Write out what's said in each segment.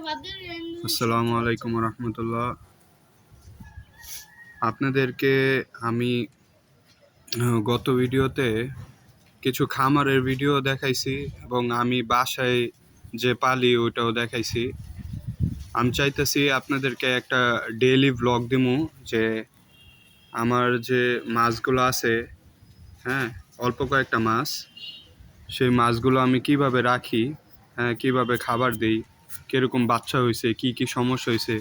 আসসালামু আলাইকুম রহমতুল্লাহ। আপনাদেরকে আমি গত ভিডিওতে কিছু খামারের ভিডিও দেখাইছি এবং আমি বাসায় যে পালি ওইটাও দেখাইছি। আমি চাইতেছি আপনাদেরকে একটা ডেইলি ভ্লগ দিমু যে আমার যে মাছগুলো আছে, হ্যাঁ, অল্প কয়েকটা মাছ, সেই মাছগুলো আমি কিভাবে রাখি, হ্যাঁ, কিভাবে খাবার দিই, কীরকম বাচ্চা হয়েছে, কি কি সমস্যা হয়েছে।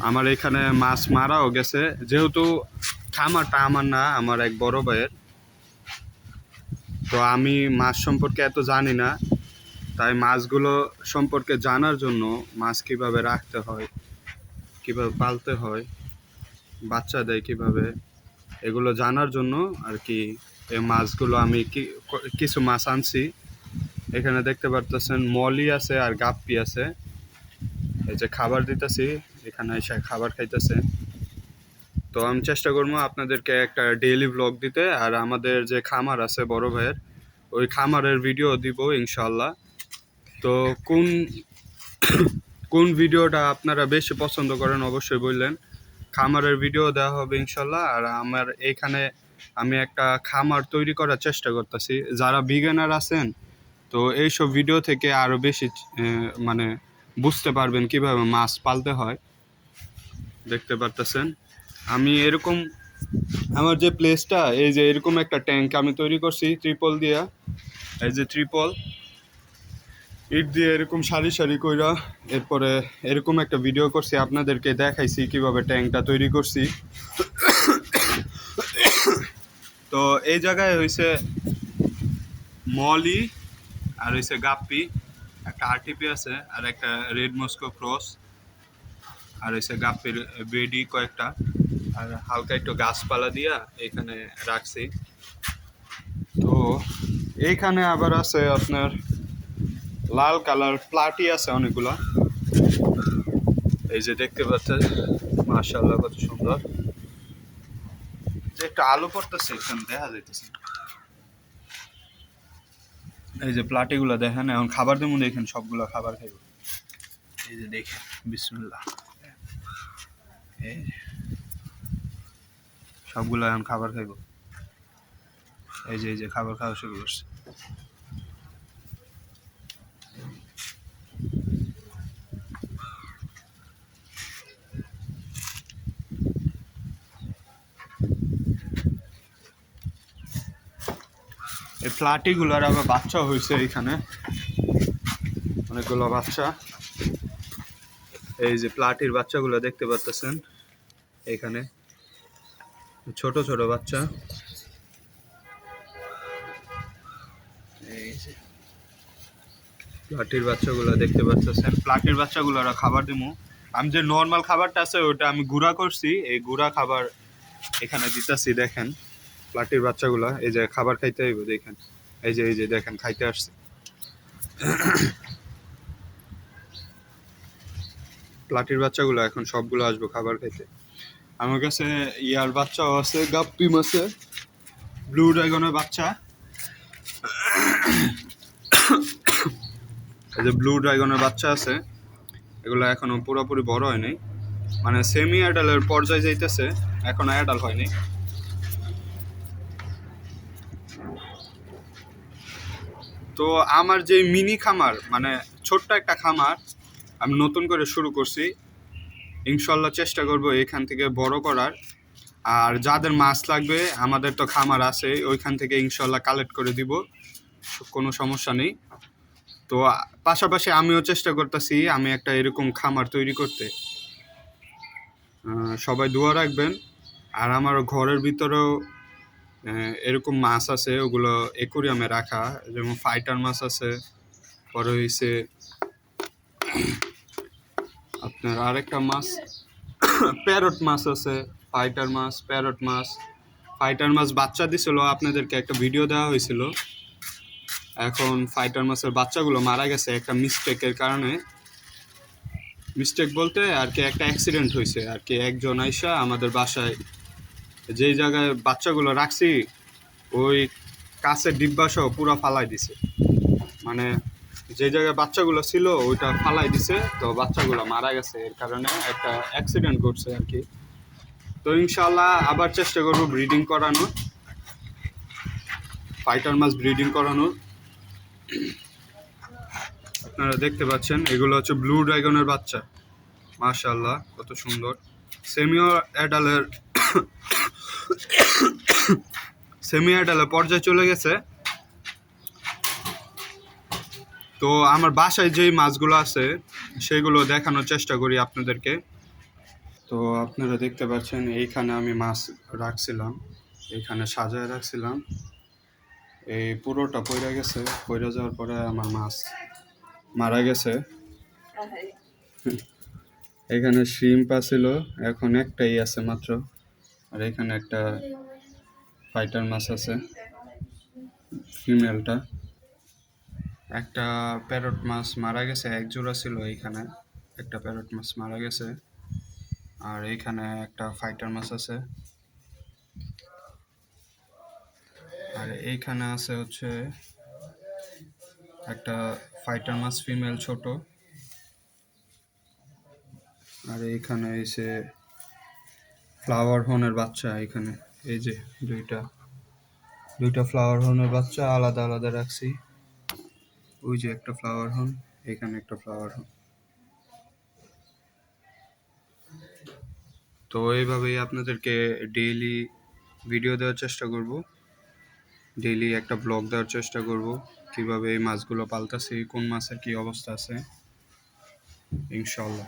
আমার এখানে মাছ মারাও গেছে, যেহেতু খামারটা আমার না, আমার এক বড় ভাইয়ের, তো আমি মাছ সম্পর্কে এত জানি না। তাই মাছগুলো সম্পর্কে জানার জন্য, মাছ কিভাবে রাখতে হয়, কিভাবে পালতে হয়, বাচ্চা দেয় কিভাবে, এগুলো জানার জন্য আর কি এই মাছগুলো আমি কিছু মাছ আনছি। এখানে দেখতে পারতেছেন মলি আছে আর গাপ্পি আছে। এই যে খাবার দিতেছি, এখানে এসে খাবার খাইতেছে। তো আমি চেষ্টা করবো আপনাদেরকে একটা ডেইলি ব্লগ দিতে, আর আমাদের যে খামার আছে বড় ভাইয়ের, ওই খামারের ভিডিও দিব ইনশাল্লাহ। তো কোন কোন ভিডিওটা আপনারা বেশি পছন্দ করেন অবশ্যই বললেন। খামারের ভিডিও দেওয়া হবে ইনশাল্লাহ। আর আমার এইখানে আমি একটা খামার তৈরি করার চেষ্টা করতেছি। যারা বিগিনার আছেন, তো এইসব ভিডিও থেকে আরও বেশি মানে বুঝতে পারবেন কিভাবে মাছ পালতে হয়। দেখতে পারতেছেন আমি এরকম আমার যে প্লেসটা, এই যে এরকম একটা ট্যাঙ্ক আমি তৈরি করছি ত্রিপল দিয়া। এই যে ত্রিপল ইট দিয়ে এরকম সারি সারি কইরা, এরপরে এরকম একটা ভিডিও করছি, আপনাদেরকে দেখাইছি কিভাবে ট্যাঙ্কটা তৈরি করছি। তো এই জায়গায় হয়েছে মলি আর হয়েছে গাপ্পি, একটা আরটিপি আছে আর একটা রেড মস্কো ক্রস, আর হয়েছে গাপ্পির বেডি কয়েকটা, আর হালকা একটু গাছপালা দিয়া এখানে রাখছি। তো এইখানে আবার আছে আপনার লাল কালার প্লাটি আছে অনেকগুলা। এই যে দেখতে পাচ্ছেন, মাশাআল্লাহ কত সুন্দর। যে একটা আলো পড়তেছে এখানে দেখা যাইতেছে। এই যে প্লাটিগুলো দেখেন, এখন খাবার দেবো, দেখেন সবগুলো খাবার খাইব। এই যে দেখেন, বিসমিল্লাহ, এই সবগুলো এখন খাবার খাইব। এই যে খাবার খাওয়া শুরু করছে। এই প্লাটিগুলোর আবার বাচ্চা হয়েছে এখানে, অনেকগুলো বাচ্চা। এই যে প্লাটির বাচ্চাগুলো দেখতে পাচ্ছেন এখানে, ছোট ছোট বাচ্চা। এই যে প্লাটির বাচ্চাগুলো দেখতে পাচ্ছেন, প্লাটির বাচ্চাগুলো খাবার দিব। আমি যে নর্মাল খাবারটা আছে ওটা আমি গুঁড়া করছি, এই গুঁড়া খাবার এখানে দিতেছি। দেখেন প্লাটির বাচ্চাগুলা, এই যে খাবার খাইতে হইব, দেখেন এই যে দেখেন খাইতে আসছে। প্লাটির বাচ্চাগুলো এখন সবগুলো আসবো খাবার খাইতে। আমার কাছে ইয়ার বাচ্চাও আছে, গাপ্পি মাছে, ব্লু ড্রাগনের বাচ্চা। এই যে ব্লু ড্রাগনের বাচ্চা আছে, এগুলো এখনো পুরোপুরি বড় হয়নি, মানে সেমি অ্যাডাল্টের পর্যায়ে যাইতেছে, এখনো অ্যাডাল্ট হয়নি। তো আমার যে মিনি খামার, মানে ছোট্ট একটা খামার আমি নতুন করে শুরু করছি, ইনশাল্লাহ চেষ্টা করব এখান থেকে বড় করার। আর যাদের মাছ লাগবে, আমাদের তো খামার আছে, ওইখান থেকে ইনশাল্লাহ কালেক্ট করে দিব, কোনো সমস্যা নেই। তো পাশাপাশি আমিও চেষ্টা করতেছি আমি একটা এরকম খামার তৈরি করতে। সবাই দোয়া রাখবেন। আর আমার ঘরের ভিতরেও এরকম মাছ আছে, ওগুলো অ্যাকুরিয়ামে রাখা, যেমন ফাইটার মাছ আছে, পরে হয়েছে আপনার আরেকটা মাছ প্যারট মাছ আছে, ফাইটার মাছ, প্যারট মাছ। ফাইটার মাছ বাচ্চা দিছিল, আপনাদেরকে একটা ভিডিও দেওয়া হয়েছিল। এখন ফাইটার মাছের বাচ্চাগুলো মারা গেছে একটা মিস্টেকের কারণে। মিস্টেক বলতে আর কি, একটা অ্যাক্সিডেন্ট হয়েছে আর কি। একজন আইসা আমাদের বাসায় যেই জায়গায় বাচ্চাগুলো রাখছি, ওই কাছের ডিব্বা সহ পুরো ফালাই দিছে। মানে যে জায়গায় বাচ্চাগুলো ছিল ওইটা ফালাই দিছে, তো বাচ্চাগুলো মারা গেছে, এর কারণে একটা অ্যাক্সিডেন্ট ঘটছে আর কি। তো ইনশাল্লাহ আবার চেষ্টা করবো ব্রিডিং করানোর, ফাইটার মাছ ব্রিডিং করানোর। আপনারা দেখতে পাচ্ছেন এগুলো হচ্ছে ব্লু ড্রাগনের বাচ্চা, মাশাআল্লাহ কত সুন্দর। সেমিও অ্যাডালের সেমি অ্যাডালের পর্যায়ে চলে গেছে। তো আমার বাসায় যেই মাছগুলো আছে সেগুলো দেখানোর চেষ্টা করি আপনাদেরকে। তো আপনারা দেখতে পাচ্ছেন এইখানে আমি মাছ রাখছিলাম, এইখানে সাজায় রাখছিলাম, এই পুরোটা পড়ে গেছে, পড়ে যাওয়ার পরে আমার মাছ মারা গেছে। এখানে শ্রিম্প আছিল, এখন একটাই আছে মাত্র, আর এখানে একটা ফাইটার মাছ আছে ফিমেলটা। একটা প্যারট মাছ মারা গেছে, এক জোড়া ছিল এইখানে, একটা প্যারট মাছ মারা গেছে। আর এইখানে একটা ফাইটার মাছ আছে, আর এইখানে আছে হচ্ছে একটা ফাইটার মাছ ফিমেল ছোট। আর এইখানে এসে ফ্লাওয়ার হর্নের বাচ্চা, এখানে এই যে দুইটা ফ্লাওয়ার হর্নের বাচ্চা আলাদা আলাদা রাখছি। ওই যে একটা ফ্লাওয়ার হর্ন, এখানে একটা ফ্লাওয়ার হর্ন। তো এইভাবেই আপনাদেরকে ডেইলি ভিডিও দেওয়ার চেষ্টা করব, ডেইলি একটা ব্লগ দেওয়ার চেষ্টা করব কিভাবে এই মাছগুলো পালতাছি, কোন মাছের কি অবস্থা আছে, ইনশাআল্লাহ।